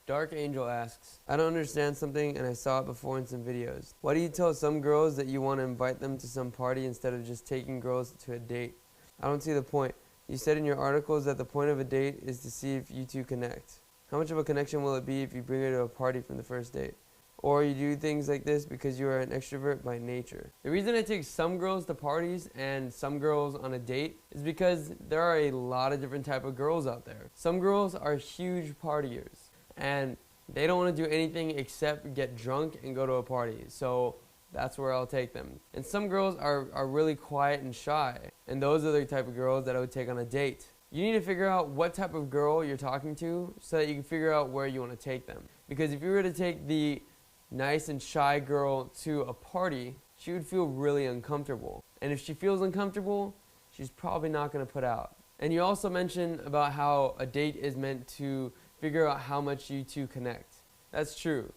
Dark Angel asks, I don't understand something and I saw it before in some videos. Why do you tell some girls that you want to invite them to some party instead of just taking girls to a date? I don't see the point. You said in your articles that the point of a date is to see if you two connect. How much of a connection will it be if you bring her to a party from the first date? Or you do things like this because you are an extrovert by nature. The reason I take some girls to parties and some girls on a date is because there are a lot of different type of girls out there. Some girls are huge partiers and they don't want to do anything except get drunk and go to a party. So that's where I'll take them. And some girls are really quiet and shy, and those are the type of girls that I would take on a date. You need to figure out what type of girl you're talking to so that you can figure out where you want to take them. Because if you were to take the nice and shy girl to a party, she would feel really uncomfortable. And if she feels uncomfortable, she's probably not going to put out. And you also mentioned about how a date is meant to figure out how much you two connect. That's true.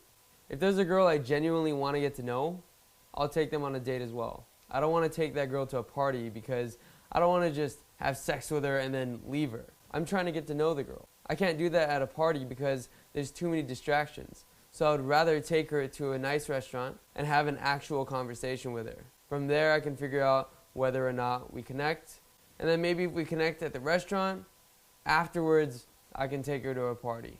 If there's a girl I genuinely want to get to know, I'll take them on a date as well. I don't want to take that girl to a party because I don't want to just have sex with her and then leave her. I'm trying to get to know the girl. I can't do that at a party because there's too many distractions. So I would rather take her to a nice restaurant and have an actual conversation with her. From there I can figure out whether or not we connect. And then maybe if we connect at the restaurant, afterwards I can take her to a party.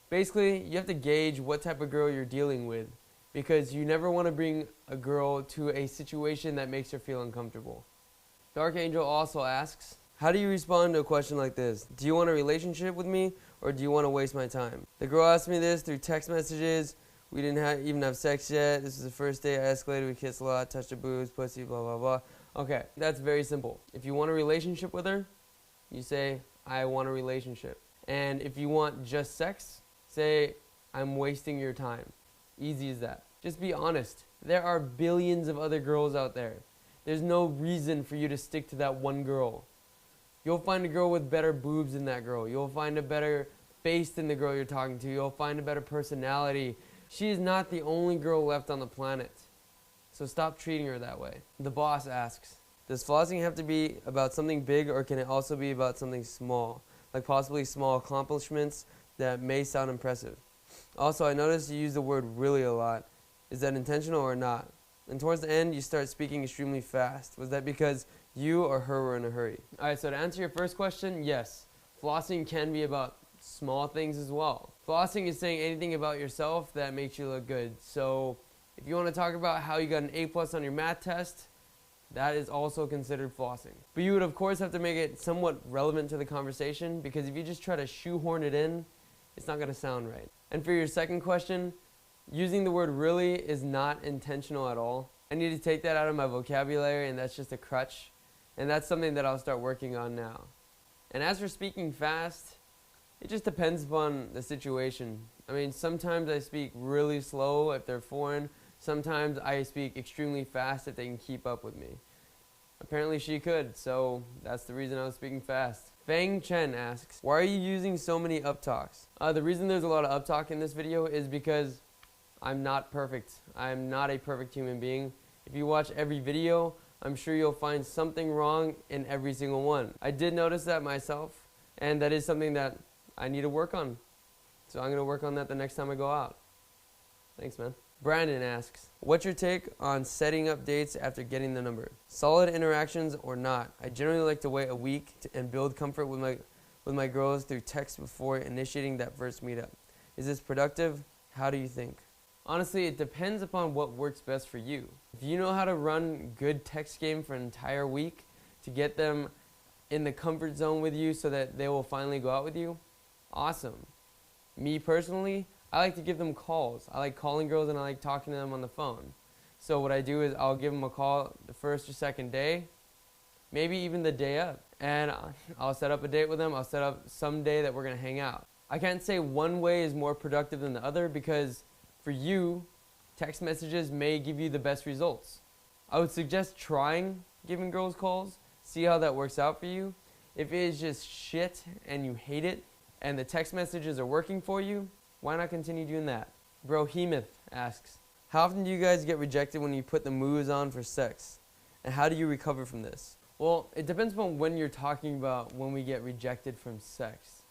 Basically, you have to gauge what type of girl you're dealing with because you never want to bring a girl to a situation that makes her feel uncomfortable. Dark Angel also asks, how do you respond to a question like this? Do you want a relationship with me or do you want to waste my time? The girl asked me this through text messages. We didn't even have sex yet. This is the first day. I escalated. We kissed a lot, touched her boobs, pussy, blah, blah, blah. Okay, that's very simple. If you want a relationship with her, you say, I want a relationship. And if you want just sex, say, I'm wasting your time. Easy as that. Just be honest. There are billions of other girls out there. There's no reason for you to stick to that one girl. You'll find a girl with better boobs than that girl. You'll find a better face than the girl you're talking to. You'll find a better personality. She is not the only girl left on the planet. So stop treating her that way. The boss asks, does flossing have to be about something big or can it also be about something small? Like possibly small accomplishments that may sound impressive. Also, I noticed you use the word really a lot. Is that intentional or not? And towards the end, you start speaking extremely fast. Was that because you or her were in a hurry? Alright, so to answer your first question, yes. Flossing can be about small things as well. Flossing is saying anything about yourself that makes you look good. So if you want to talk about how you got an A+ on your math test, that is also considered flossing. But you would of course have to make it somewhat relevant to the conversation because if you just try to shoehorn it in, it's not going to sound right. And for your second question, using the word really is not intentional at all. I need to take that out of my vocabulary and that's just a crutch. And that's something that I'll start working on now. And as for speaking fast, it just depends upon the situation. I mean, sometimes I speak really slow if they're foreign. Sometimes I speak extremely fast if they can keep up with me. Apparently she could, so that's the reason I was speaking fast. Fang Chen asks, why are you using so many uptalks? The reason there's a lot of uptalk in this video is because I'm not perfect. I'm not a perfect human being. If you watch every video, I'm sure you'll find something wrong in every single one. I did notice that myself, and that is something that I need to work on. So I'm going to work on that the next time I go out. Thanks, man. Brandon asks, what's your take on setting up dates after getting the number? Solid interactions or not? I generally like to wait a week and build comfort with my girls through text before initiating that first meetup. Is this productive? How do you think? Honestly, it depends upon what works best for you. If you know how to run good text game for an entire week to get them in the comfort zone with you so that they will finally go out with you, awesome. Me personally, I like to give them calls. I like calling girls and I like talking to them on the phone. So what I do is I'll give them a call the first or second day, maybe even the day up. And I'll set up a date with them. I'll set up some day that we're going to hang out. I can't say one way is more productive than the other because for you, text messages may give you the best results. I would suggest trying giving girls calls, see how that works out for you. If it is just shit and you hate it and the text messages are working for you, why not continue doing that? Brohemoth asks, how often do you guys get rejected when you put the moves on for sex? And how do you recover from this? Well, it depends upon when you're talking about when we get rejected from sex.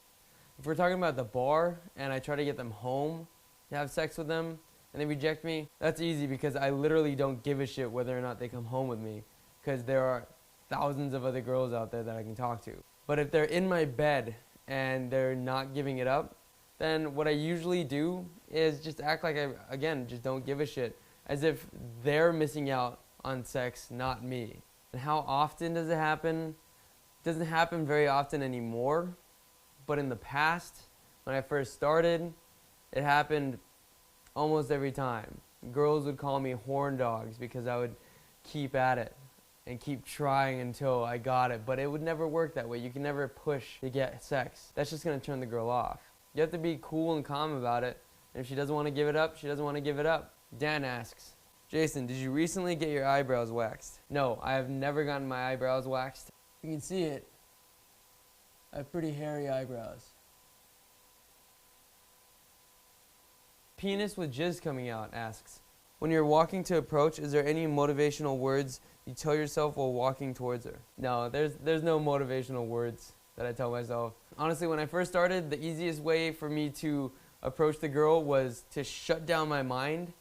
If we're talking about the bar and I try to get them home to have sex with them and they reject me, that's easy because I literally don't give a shit whether or not they come home with me, because there are thousands of other girls out there that I can talk to. But if they're in my bed and they're not giving it up, then what I usually do is just act like I, again, just don't give a shit, as if they're missing out on sex, not me. And how often does it happen? It doesn't happen very often anymore, but in the past, when I first started, it happened almost every time. Girls would call me horn dogs because I would keep at it and keep trying until I got it, but it would never work that way. You can never push to get sex. That's just gonna turn the girl off. You have to be cool and calm about it, and if she doesn't want to give it up, she doesn't want to give it up. Dan asks, Jason, did you recently get your eyebrows waxed? No, I have never gotten my eyebrows waxed. You can see it. I have pretty hairy eyebrows. Penis with jizz coming out asks, when you're walking to approach, is there any motivational words you tell yourself while walking towards her? No, there's no motivational words that I tell myself. Honestly, when I first started, the easiest way for me to approach the girl was to shut down my mind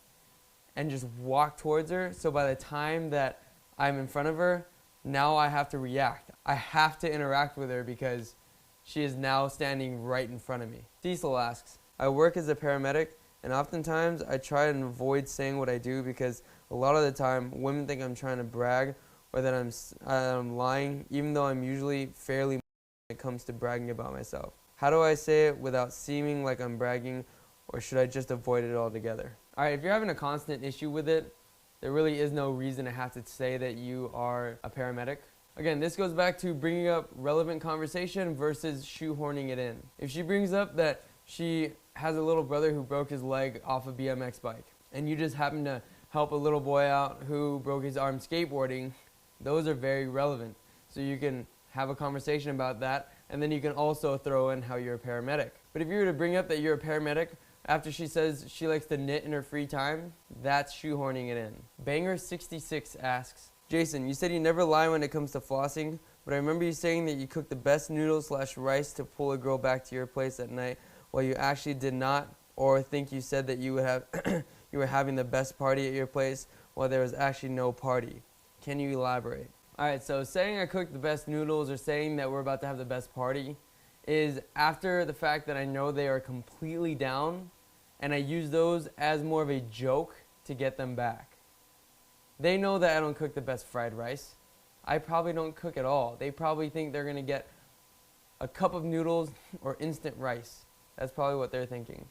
and just walk towards her. So by the time that I'm in front of her, now I have to react. I have to interact with her because she is now standing right in front of me. Cecil asks, I work as a paramedic, and oftentimes I try and avoid saying what I do because a lot of the time women think I'm trying to brag or that I'm lying, even though I'm usually fairly when it comes to bragging about myself. How do I say it without seeming like I'm bragging, or should I just avoid it altogether? Alright, if you're having a constant issue with it, there really is no reason to have to say that you are a paramedic. Again, this goes back to bringing up relevant conversation versus shoehorning it in. If she brings up that she has a little brother who broke his leg off a BMX bike, and you just happen to help a little boy out who broke his arm skateboarding, those are very relevant. So you can have a conversation about that, and then you can also throw in how you're a paramedic. But if you were to bring up that you're a paramedic after she says she likes to knit in her free time, that's shoehorning it in. Banger66 asks, Jason, you said you never lie when it comes to flossing, but I remember you saying that you cooked the best noodles/rice to pull a girl back to your place at night, while you actually did not, or think you said that you would have you were having the best party at your place while there was actually no party. Can you elaborate? Alright, so saying I cooked the best noodles or saying that we're about to have the best party is after the fact that I know they are completely down, and I use those as more of a joke to get them back. They know that I don't cook the best fried rice. I probably don't cook at all. They probably think they're going to get a cup of noodles or instant rice. That's probably what they're thinking.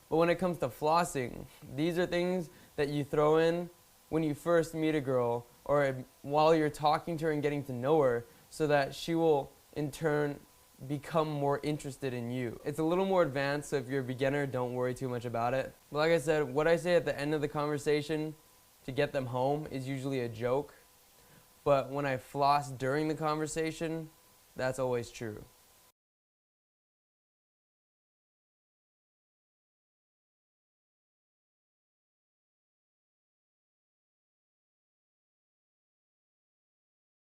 But when it comes to flossing, these are things that you throw in when you first meet a girl or while you're talking to her and getting to know her, so that she will in turn become more interested in you. It's a little more advanced, so if you're a beginner, don't worry too much about it. But like I said, what I say at the end of the conversation to get them home is usually a joke. But when I floss during the conversation, that's always true.